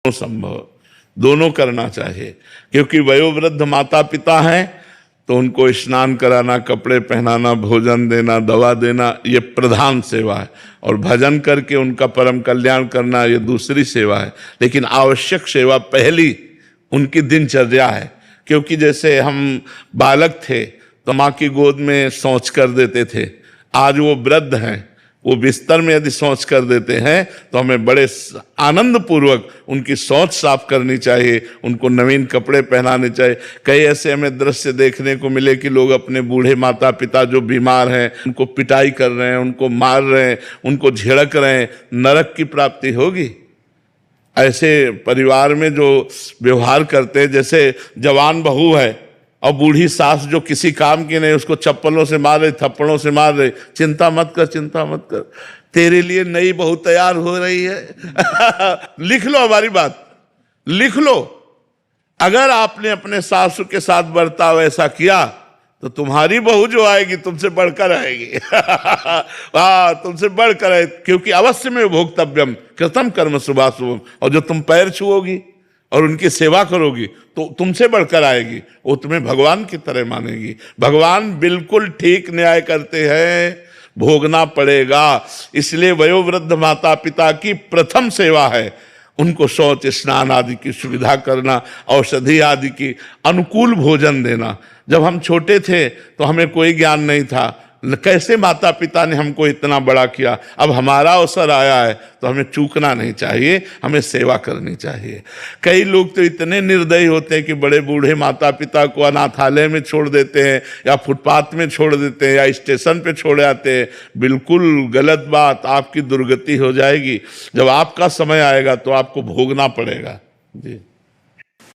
संभव, दोनों करना चाहिए। क्योंकि वयोवृद्ध माता पिता हैं तो उनको स्नान कराना, कपड़े पहनाना, भोजन देना, दवा देना, ये प्रधान सेवा है। और भजन करके उनका परम कल्याण करना ये दूसरी सेवा है। लेकिन आवश्यक सेवा पहली उनकी दिनचर्या है। क्योंकि जैसे हम बालक थे तो माँ की गोद में शौच कर देते थे, आज वो वृद्ध हैं, वो बिस्तर में यदि शौच कर देते हैं तो हमें बड़े आनंद पूर्वक उनकी शौच साफ करनी चाहिए, उनको नवीन कपड़े पहनाने चाहिए। कई ऐसे हमें दृश्य देखने को मिले कि लोग अपने बूढ़े माता पिता जो बीमार हैं उनको पिटाई कर रहे हैं, उनको मार रहे हैं, उनको झिड़क रहे हैं। नरक की प्राप्ति होगी ऐसे परिवार में जो व्यवहार करते हैं। जैसे जवान बहू है और बूढ़ी सास जो किसी काम की नहीं, उसको चप्पलों से मार रही, थप्पड़ों से मार रही। चिंता मत कर, चिंता मत कर, तेरे लिए नई बहू तैयार हो रही है। लिख लो हमारी बात, लिख लो। अगर आपने अपने सासू के साथ बर्ताव ऐसा किया तो तुम्हारी बहू जो आएगी तुमसे बढ़कर आएगी। तुमसे बढ़कर आए। क्योंकि अवश्य में भोक्तव्यम कृतम कर्म शुभाशुभम, और जो तुम पैर छुओगी और उनकी सेवा करोगी तो तुमसे बढ़कर आएगी, वो तुम्हें भगवान की तरह मानेगी। भगवान बिल्कुल ठीक न्याय करते हैं, भोगना पड़ेगा। इसलिए वयोवृद्ध माता पिता की प्रथम सेवा है उनको शौच स्नान आदि की सुविधा करना, औषधि आदि की अनुकूल भोजन देना। जब हम छोटे थे तो हमें कोई ज्ञान नहीं था, कैसे माता पिता ने हमको इतना बड़ा किया। अब हमारा अवसर आया है तो हमें चूकना नहीं चाहिए, हमें सेवा करनी चाहिए। कई लोग तो इतने निर्दयी होते हैं कि बड़े बूढ़े माता पिता को अनाथालय में छोड़ देते हैं, या फुटपाथ में छोड़ देते हैं, या स्टेशन पे छोड़ आते हैं। बिल्कुल गलत बात, आपकी दुर्गति हो जाएगी। जब आपका समय आएगा तो आपको भोगना पड़ेगा। जी।